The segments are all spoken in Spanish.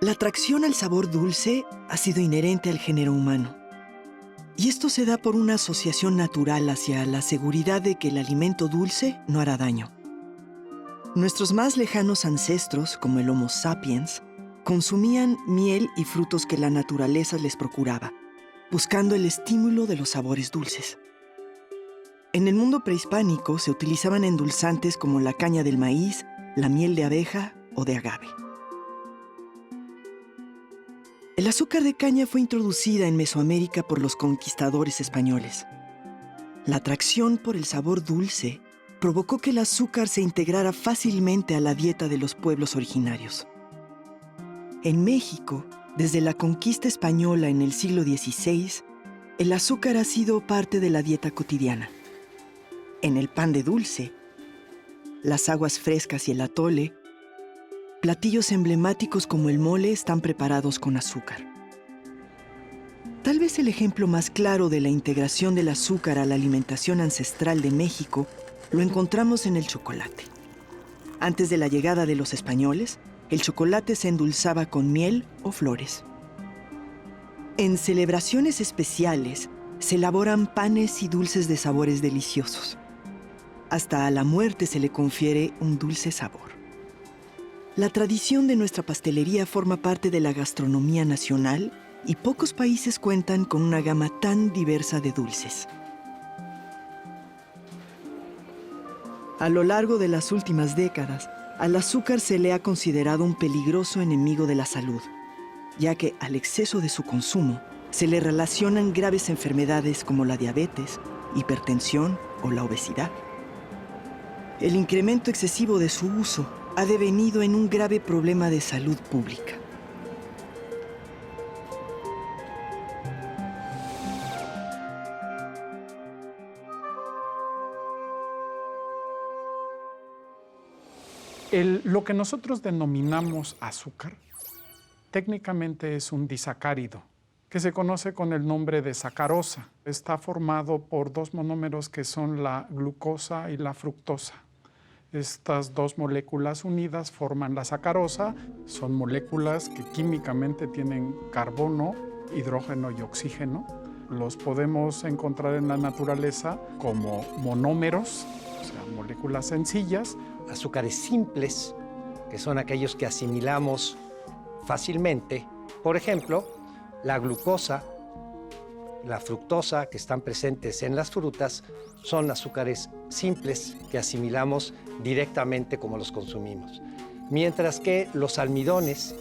La atracción al sabor dulce ha sido inherente al género humano. Y esto se da por una asociación natural hacia la seguridad de que el alimento dulce no hará daño. Nuestros más lejanos ancestros, como el Homo sapiens, consumían miel y frutos que la naturaleza les procuraba, buscando el estímulo de los sabores dulces. En el mundo prehispánico se utilizaban endulzantes como la caña del maíz, la miel de abeja o de agave. El azúcar de caña fue introducida en Mesoamérica por los conquistadores españoles. La atracción por el sabor dulce provocó que el azúcar se integrara fácilmente a la dieta de los pueblos originarios. En México, desde la conquista española en el siglo XVI, el azúcar ha sido parte de la dieta cotidiana. En el pan de dulce, las aguas frescas y el atole, platillos emblemáticos como el mole están preparados con azúcar. Tal vez el ejemplo más claro de la integración del azúcar a la alimentación ancestral de México lo encontramos en el chocolate. Antes de la llegada de los españoles, el chocolate se endulzaba con miel o flores. En celebraciones especiales se elaboran panes y dulces de sabores deliciosos. Hasta a la muerte se le confiere un dulce sabor. La tradición de nuestra pastelería forma parte de la gastronomía nacional y pocos países cuentan con una gama tan diversa de dulces. A lo largo de las últimas décadas, al azúcar se le ha considerado un peligroso enemigo de la salud, ya que al exceso de su consumo se le relacionan graves enfermedades como la diabetes, hipertensión o la obesidad. El incremento excesivo de su uso ha devenido en un grave problema de salud pública. Lo que nosotros denominamos azúcar, técnicamente es un disacárido, que se conoce con el nombre de sacarosa. Está formado por dos monómeros que son la glucosa y la fructosa. Estas dos moléculas unidas forman la sacarosa. Son moléculas que químicamente tienen carbono, hidrógeno y oxígeno. Los podemos encontrar en la naturaleza como monómeros, o sea, moléculas sencillas. Azúcares simples, que son aquellos que asimilamos fácilmente. Por ejemplo, la glucosa, la fructosa, que están presentes en las frutas, son azúcares simples que asimilamos directamente como los consumimos. Mientras que los almidones,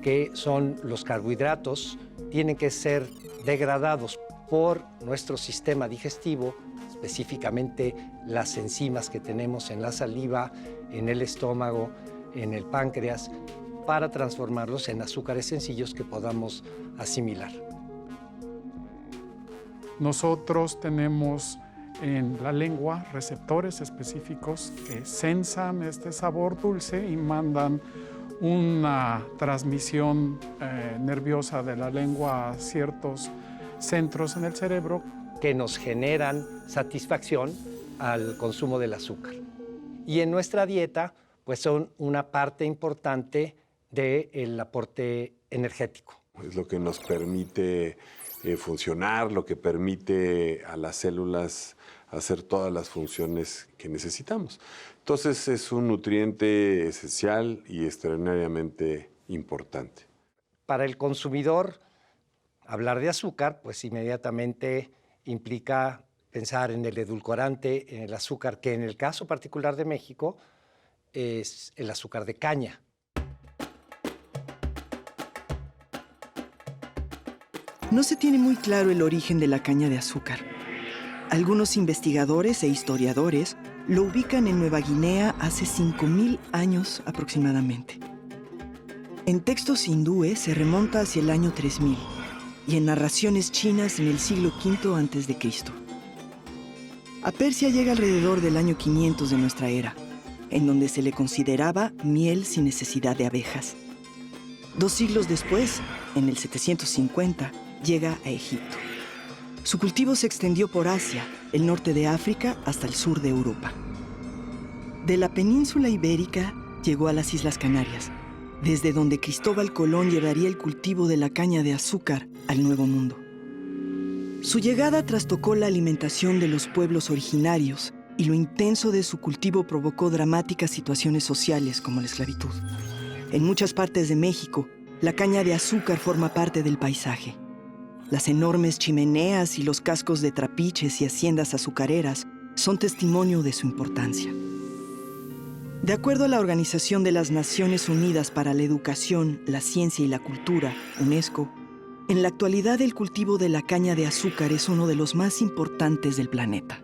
que son los carbohidratos, tienen que ser degradados por nuestro sistema digestivo, específicamente las enzimas que tenemos en la saliva, en el estómago, en el páncreas, para transformarlos en azúcares sencillos que podamos asimilar. Nosotros tenemos en la lengua receptores específicos que sensan este sabor dulce y mandan una transmisión nerviosa de la lengua a ciertos centros en el cerebro que nos generan satisfacción al consumo del azúcar. Y en nuestra dieta, pues son una parte importante del aporte energético. Es lo que nos permite funcionar, lo que permite a las células hacer todas las funciones que necesitamos. Entonces es un nutriente esencial y extraordinariamente importante. Para el consumidor, hablar de azúcar, pues inmediatamente implica pensar en el edulcorante, en el azúcar, que en el caso particular de México es el azúcar de caña. No se tiene muy claro el origen de la caña de azúcar. Algunos investigadores e historiadores lo ubican en Nueva Guinea hace 5.000 años aproximadamente. En textos hindúes se remonta hacia el año 3000 y en narraciones chinas en el siglo V a.C. A Persia llega alrededor del año 500 de nuestra era, en donde se le consideraba miel sin necesidad de abejas. 2 siglos después, en el 750, llega a Egipto. Su cultivo se extendió por Asia, el norte de África hasta el sur de Europa. De la península ibérica llegó a las Islas Canarias, desde donde Cristóbal Colón llevaría el cultivo de la caña de azúcar al Nuevo Mundo. Su llegada trastocó la alimentación de los pueblos originarios y lo intenso de su cultivo provocó dramáticas situaciones sociales como la esclavitud. En muchas partes de México, la caña de azúcar forma parte del paisaje. Las enormes chimeneas y los cascos de trapiches y haciendas azucareras son testimonio de su importancia. De acuerdo a la Organización de las Naciones Unidas para la Educación, la Ciencia y la Cultura, UNESCO, en la actualidad el cultivo de la caña de azúcar es uno de los más importantes del planeta.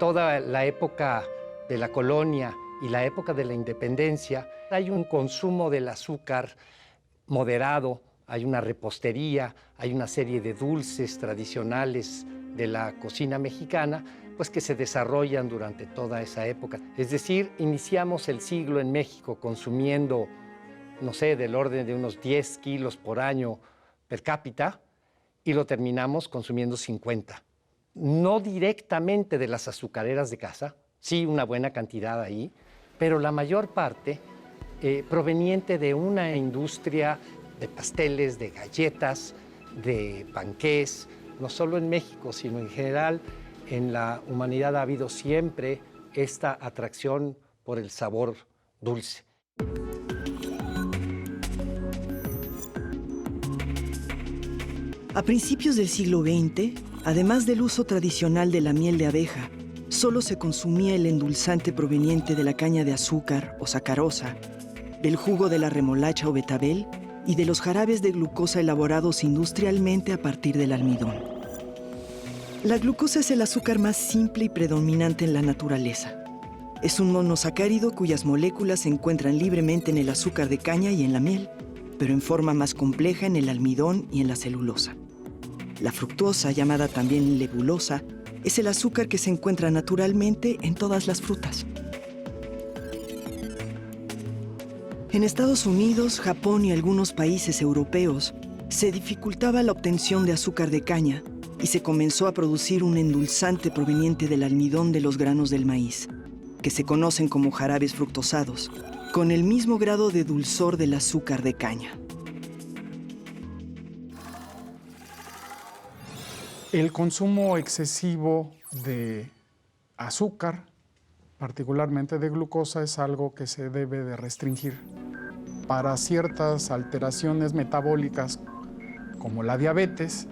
Toda la época de la colonia y la época de la independencia, hay un consumo del azúcar moderado, hay una repostería, hay una serie de dulces tradicionales de la cocina mexicana, pues que se desarrollan durante toda esa época. Es decir, iniciamos el siglo en México consumiendo, no sé, del orden de unos 10 kilos por año per cápita y lo terminamos consumiendo 50. No directamente de las azucareras de casa, sí una buena cantidad ahí, pero la mayor parte proveniente de una industria de pasteles, de galletas, de panqués, no solo en México, sino en general en la humanidad ha habido siempre esta atracción por el sabor dulce. A principios del siglo XX, además del uso tradicional de la miel de abeja, solo se consumía el endulzante proveniente de la caña de azúcar o sacarosa, del jugo de la remolacha o betabel y de los jarabes de glucosa elaborados industrialmente a partir del almidón. La glucosa es el azúcar más simple y predominante en la naturaleza. Es un monosacárido cuyas moléculas se encuentran libremente en el azúcar de caña y en la miel, pero en forma más compleja en el almidón y en la celulosa. La fructosa, llamada también lebulosa, es el azúcar que se encuentra naturalmente en todas las frutas. En Estados Unidos, Japón y algunos países europeos se dificultaba la obtención de azúcar de caña y se comenzó a producir un endulzante proveniente del almidón de los granos del maíz, que se conocen como jarabes fructosados, con el mismo grado de dulzor del azúcar de caña. El consumo excesivo de azúcar, particularmente de glucosa, es algo que se debe de restringir. Para ciertas alteraciones metabólicas, como la diabetes,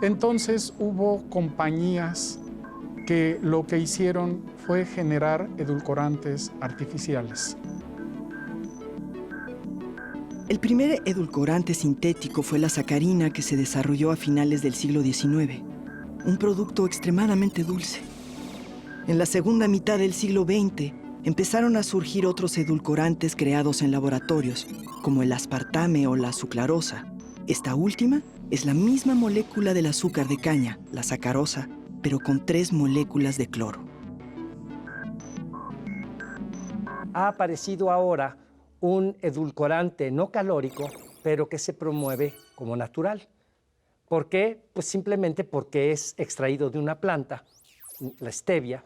entonces hubo compañías que lo que hicieron fue generar edulcorantes artificiales. El primer edulcorante sintético fue la sacarina, que se desarrolló a finales del siglo XIX, un producto extremadamente dulce. En la segunda mitad del siglo XX empezaron a surgir otros edulcorantes creados en laboratorios, como el aspartame o la suclarosa. Esta última es la misma molécula del azúcar de caña, la sacarosa, pero con 3 moléculas de cloro. Ha aparecido ahora un edulcorante no calórico, pero que se promueve como natural. ¿Por qué? Pues simplemente porque es extraído de una planta, la stevia.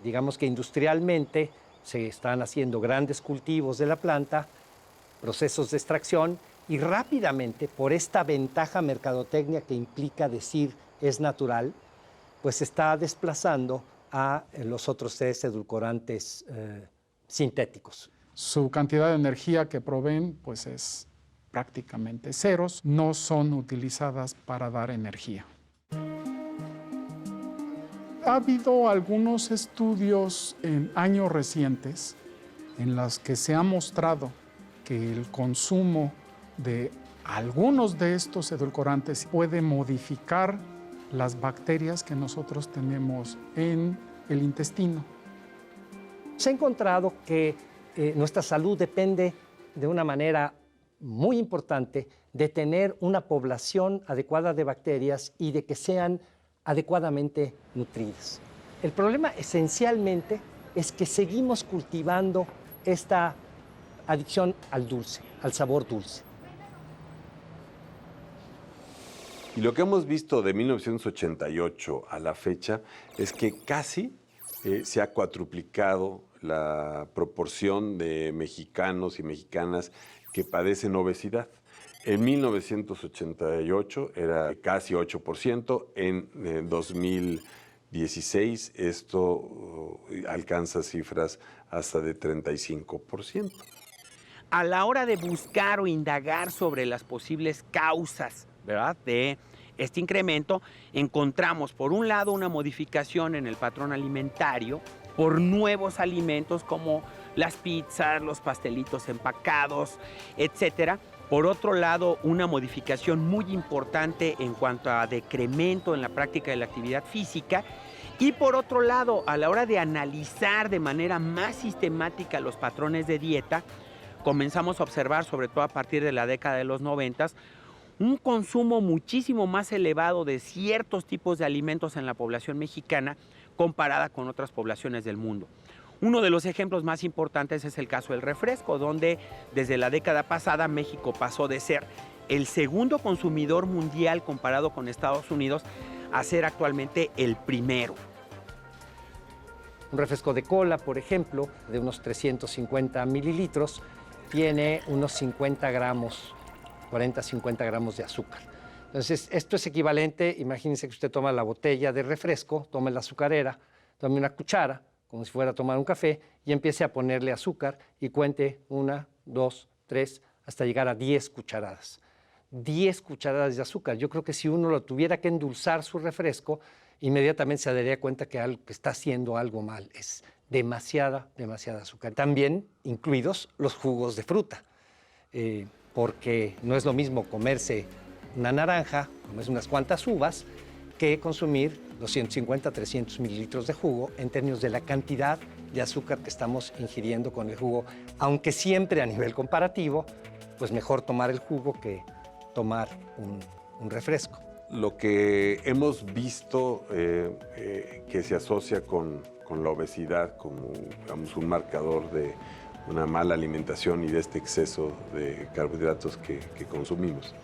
Digamos que industrialmente se están haciendo grandes cultivos de la planta, procesos de extracción, y rápidamente, por esta ventaja mercadotecnia que implica decir es natural, pues se está desplazando a los otros 3 edulcorantes sintéticos. Su cantidad de energía que proveen pues es prácticamente ceros, no son utilizadas para dar energía. Ha habido algunos estudios en años recientes en los que se ha mostrado que el consumo de algunos de estos edulcorantes puede modificar las bacterias que nosotros tenemos en el intestino. Se ha encontrado que nuestra salud depende de una manera muy importante de tener una población adecuada de bacterias y de que sean adecuadamente nutridas. El problema esencialmente es que seguimos cultivando esta adicción al dulce, al sabor dulce. Y lo que hemos visto de 1988 a la fecha es que casi se ha cuadruplicado la proporción de mexicanos y mexicanas que padecen obesidad. En 1988 era casi 8%, en 2016 esto alcanza cifras hasta de 35%. A la hora de buscar o indagar sobre las posibles causas, ¿verdad?, de este incremento, encontramos por un lado una modificación en el patrón alimentario por nuevos alimentos como las pizzas, los pastelitos empacados, etcétera. Por otro lado, una modificación muy importante en cuanto a decremento en la práctica de la actividad física. Y por otro lado, a la hora de analizar de manera más sistemática los patrones de dieta, comenzamos a observar, sobre todo a partir de la década de los 90, un consumo muchísimo más elevado de ciertos tipos de alimentos en la población mexicana comparada con otras poblaciones del mundo. Uno de los ejemplos más importantes es el caso del refresco, donde desde la década pasada México pasó de ser el segundo consumidor mundial comparado con Estados Unidos a ser actualmente el primero. Un refresco de cola, por ejemplo, de unos 350 mililitros, tiene unos 50 gramos, 40-50 gramos de azúcar. Entonces, esto es equivalente, imagínense que usted toma la botella de refresco, tome la azucarera, tome una cuchara, como si fuera a tomar un café, y empiece a ponerle azúcar y cuente 1, 2, 3, hasta llegar a 10 cucharadas. 10 cucharadas de azúcar. Yo creo que si uno lo tuviera que endulzar su refresco, inmediatamente se daría cuenta que está haciendo algo mal. Es demasiada azúcar. También incluidos los jugos de fruta, porque no es lo mismo comerse una naranja, comerse unas cuantas uvas, que consumir 250, 300 mililitros de jugo en términos de la cantidad de azúcar que estamos ingiriendo con el jugo, aunque siempre a nivel comparativo, pues mejor tomar el jugo que tomar un refresco. Lo que hemos visto que se asocia con la obesidad como, digamos, un marcador de una mala alimentación y de este exceso de carbohidratos que consumimos,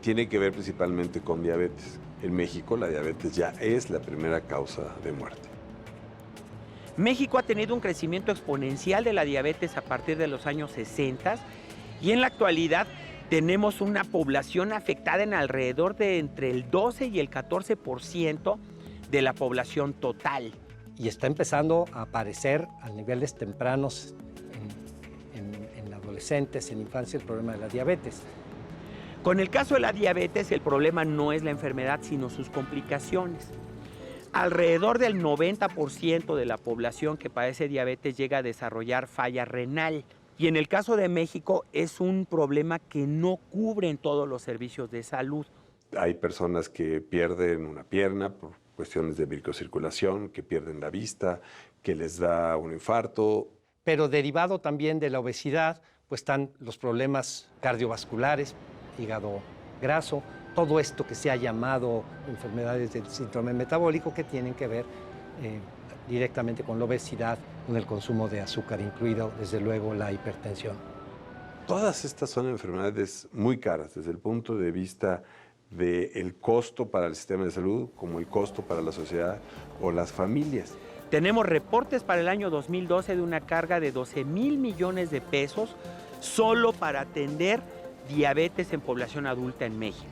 tiene que ver principalmente con diabetes. En México la diabetes ya es la primera causa de muerte. México ha tenido un crecimiento exponencial de la diabetes a partir de los años 60 y en la actualidad tenemos una población afectada en alrededor de entre el 12 y el 14% de la población total. Y está empezando a aparecer a niveles tempranos en adolescentes, en infancia, el problema de la diabetes. Con el caso de la diabetes, el problema no es la enfermedad, sino sus complicaciones. Alrededor del 90% de la población que padece diabetes llega a desarrollar falla renal. Y en el caso de México es un problema que no cubren todos los servicios de salud. Hay personas que pierden una pierna por cuestiones de microcirculación, que pierden la vista, que les da un infarto. Pero derivado también de la obesidad, pues están los problemas cardiovasculares, hígado graso, todo esto que se ha llamado enfermedades del síndrome metabólico que tienen que ver directamente con la obesidad, con el consumo de azúcar, incluido desde luego la hipertensión. Todas estas son enfermedades muy caras desde el punto de vista del costo para el sistema de salud, como el costo para la sociedad o las familias. Tenemos reportes para el año 2012 de una carga de 12,000 millones de pesos solo para atender diabetes en población adulta en México.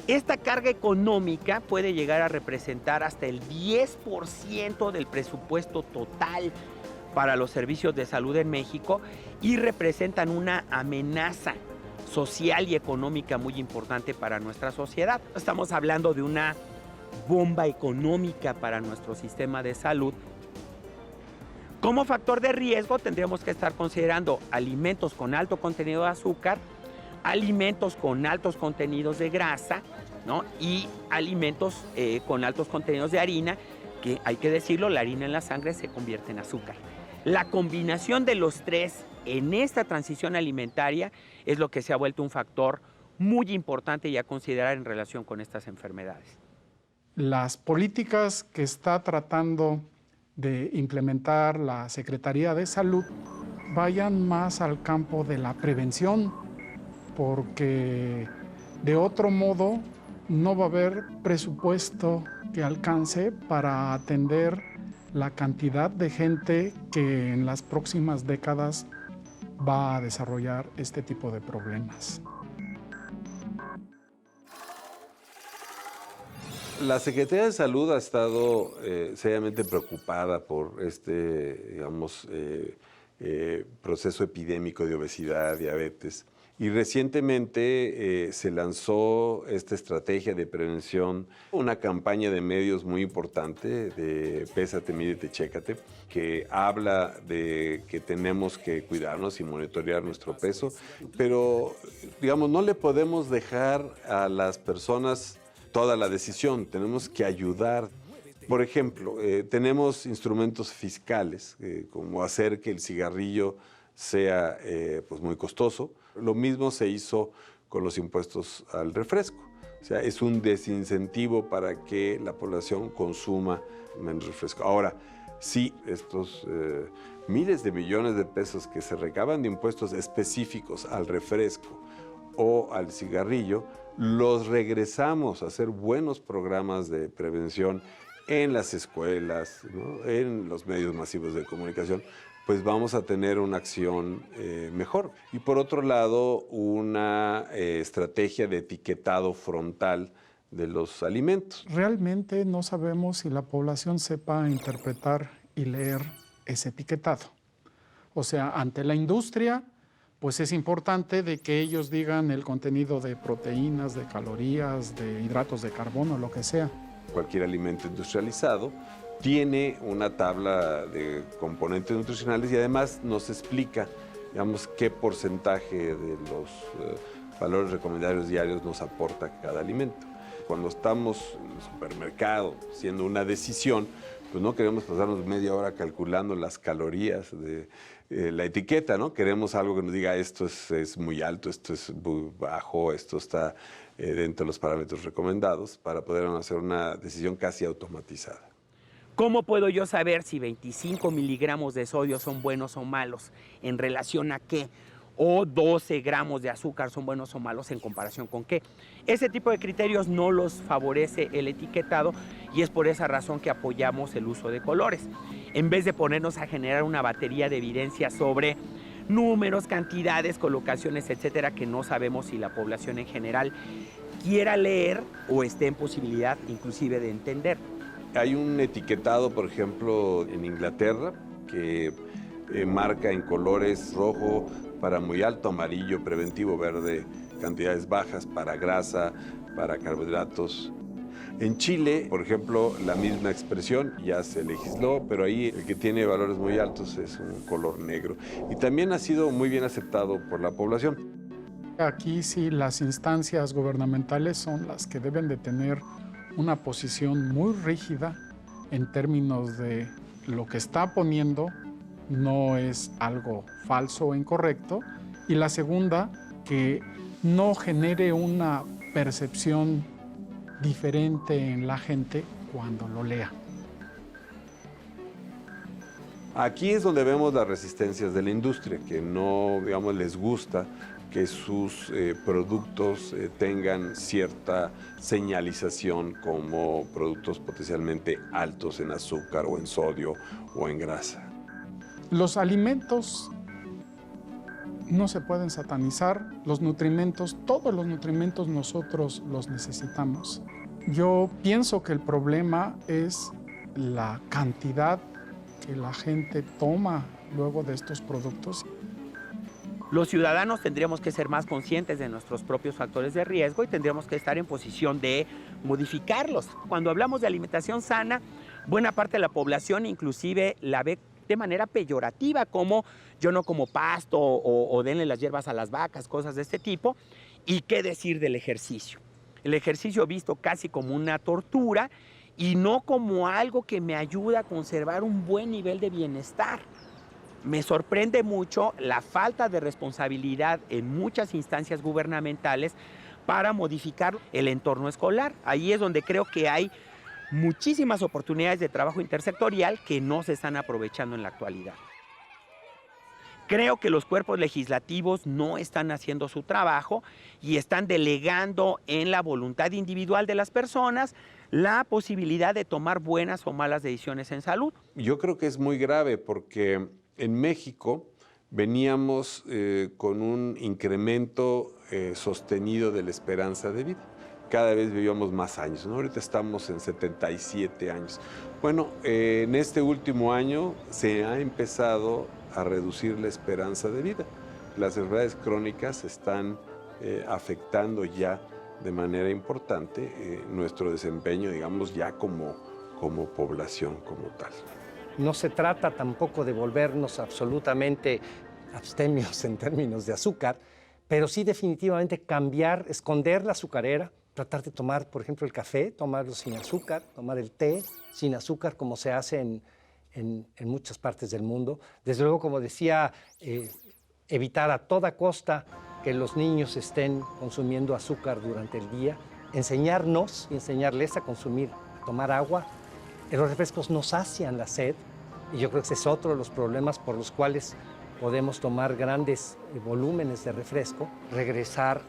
Esta carga económica puede llegar a representar hasta el 10% del presupuesto total para los servicios de salud en México y representan una amenaza social y económica muy importante para nuestra sociedad. Estamos hablando de una bomba económica para nuestro sistema de salud. Como factor de riesgo tendremos que estar considerando alimentos con alto contenido de azúcar, alimentos con altos contenidos de grasa, ¿no? Y alimentos con altos contenidos de harina, que hay que decirlo, la harina en la sangre se convierte en azúcar. La combinación de los tres en esta transición alimentaria es lo que se ha vuelto un factor muy importante y a considerar en relación con estas enfermedades. Las políticas que está tratando de implementar la Secretaría de Salud vayan más al campo de la prevención, porque de otro modo no va a haber presupuesto que alcance para atender la cantidad de gente que en las próximas décadas va a desarrollar este tipo de problemas. La Secretaría de Salud ha estado seriamente preocupada por proceso epidémico de obesidad, diabetes. Y recientemente se lanzó esta estrategia de prevención, una campaña de medios muy importante de Pésate, Mídete, Chécate, que habla de que tenemos que cuidarnos y monitorear nuestro peso, pero digamos, no le podemos dejar a las personas toda la decisión, tenemos que ayudar. Por ejemplo, tenemos instrumentos fiscales, como hacer que el cigarrillo sea pues muy costoso. Lo mismo se hizo con los impuestos al refresco. O sea, es un desincentivo para que la población consuma menos refresco. Ahora, sí, estos miles de millones de pesos que se recaban de impuestos específicos al refresco o al cigarrillo, los regresamos a hacer buenos programas de prevención en las escuelas, ¿no? En los medios masivos de comunicación, pues vamos a tener una acción mejor. Y por otro lado, una estrategia de etiquetado frontal de los alimentos. Realmente no sabemos si la población sepa interpretar y leer ese etiquetado. O sea, ante la industria, pues es importante de que ellos digan el contenido de proteínas, de calorías, de hidratos de carbono, lo que sea. Cualquier alimento industrializado tiene una tabla de componentes nutricionales y además nos explica, digamos, qué porcentaje de los valores recomendados diarios nos aporta cada alimento. Cuando estamos en el supermercado haciendo una decisión, pues no queremos pasarnos media hora calculando las calorías de la etiqueta, ¿no? Queremos algo que nos diga esto es muy alto, esto es muy bajo, esto está dentro de los parámetros recomendados para poder hacer una decisión casi automatizada. ¿Cómo puedo yo saber si 25 miligramos de sodio son buenos o malos? ¿En relación a qué? ¿O 12 gramos de azúcar son buenos o malos en comparación con qué? Ese tipo de criterios no los favorece el etiquetado y es por esa razón que apoyamos el uso de colores. En vez de ponernos a generar una batería de evidencia sobre números, cantidades, colocaciones, etcétera, que no sabemos si la población en general quiera leer o esté en posibilidad inclusive de entender. Hay un etiquetado, por ejemplo, en Inglaterra, que marca en colores rojo para muy alto, amarillo, preventivo, verde, cantidades bajas para grasa, para carbohidratos. En Chile, por ejemplo, la misma expresión ya se legisló, pero ahí el que tiene valores muy altos es un color negro. Y también ha sido muy bien aceptado por la población. Aquí sí las instancias gubernamentales son las que deben de tener una posición muy rígida en términos de lo que está poniendo no es algo falso o incorrecto. Y la segunda, que no genere una percepción diferente en la gente cuando lo lea. Aquí es donde vemos las resistencias de la industria, que no, digamos, les gusta que sus productos tengan cierta señalización como productos potencialmente altos en azúcar o en sodio o en grasa. Los alimentos no se pueden satanizar, los nutrimentos, todos los nutrimentos nosotros los necesitamos. Yo pienso que el problema es la cantidad que la gente toma luego de estos productos. Los ciudadanos tendríamos que ser más conscientes de nuestros propios factores de riesgo y tendríamos que estar en posición de modificarlos. Cuando hablamos de alimentación sana, buena parte de la población inclusive la ve de manera peyorativa, como yo no como pasto o denle las hierbas a las vacas, cosas de este tipo. ¿Y qué decir del ejercicio? El ejercicio visto casi como una tortura y no como algo que me ayuda a conservar un buen nivel de bienestar. Me sorprende mucho la falta de responsabilidad en muchas instancias gubernamentales para modificar el entorno escolar. Ahí es donde creo que hay muchísimas oportunidades de trabajo intersectorial que no se están aprovechando en la actualidad. Creo que los cuerpos legislativos no están haciendo su trabajo y están delegando en la voluntad individual de las personas la posibilidad de tomar buenas o malas decisiones en salud. Yo creo que es muy grave porque en México veníamos con un incremento sostenido de la esperanza de vida. Cada vez vivíamos más años, ¿no? Ahorita estamos en 77 años. Bueno, en este último año se ha empezado a reducir la esperanza de vida. Las enfermedades crónicas están afectando ya de manera importante nuestro desempeño, digamos, ya como población, como tal. No se trata tampoco de volvernos absolutamente abstemios en términos de azúcar, pero sí definitivamente cambiar, esconder la azucarera, tratar de tomar, por ejemplo, el café, tomarlo sin azúcar, tomar el té sin azúcar, como se hace en muchas partes del mundo. Desde luego, como decía, evitar a toda costa que los niños estén consumiendo azúcar durante el día, enseñarnos y enseñarles a consumir, a tomar agua. Los refrescos nos sacian la sed y yo creo que ese es otro de los problemas por los cuales podemos tomar grandes volúmenes de refresco, regresar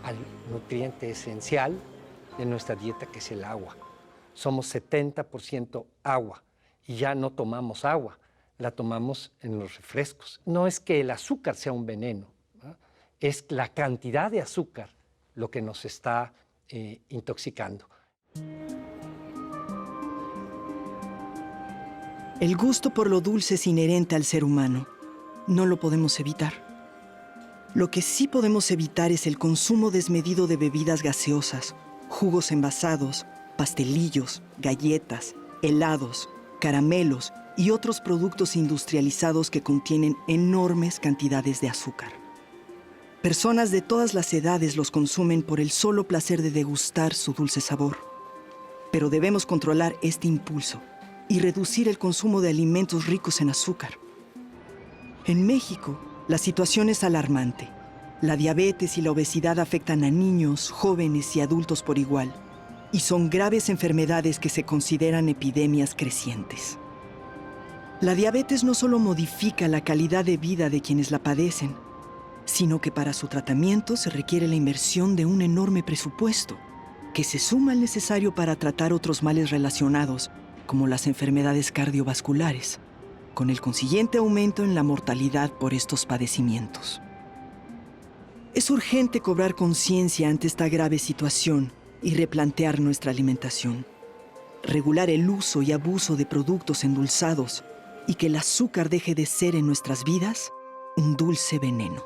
al nutriente esencial de nuestra dieta, que es el agua. Somos 70% agua y ya no tomamos agua, la tomamos en los refrescos. No es que el azúcar sea un veneno, ¿no? Es la cantidad de azúcar lo que nos está intoxicando. El gusto por lo dulce es inherente al ser humano. No lo podemos evitar. Lo que sí podemos evitar es el consumo desmedido de bebidas gaseosas, jugos envasados, pastelillos, galletas, helados, caramelos y otros productos industrializados que contienen enormes cantidades de azúcar. Personas de todas las edades los consumen por el solo placer de degustar su dulce sabor. Pero debemos controlar este impulso y reducir el consumo de alimentos ricos en azúcar. En México, la situación es alarmante. La diabetes y la obesidad afectan a niños, jóvenes y adultos por igual, y son graves enfermedades que se consideran epidemias crecientes. La diabetes no solo modifica la calidad de vida de quienes la padecen, sino que para su tratamiento se requiere la inversión de un enorme presupuesto, que se suma al necesario para tratar otros males relacionados, como las enfermedades cardiovasculares, con el consiguiente aumento en la mortalidad por estos padecimientos. Es urgente cobrar conciencia ante esta grave situación y replantear nuestra alimentación, regular el uso y abuso de productos endulzados y que el azúcar deje de ser en nuestras vidas un dulce veneno.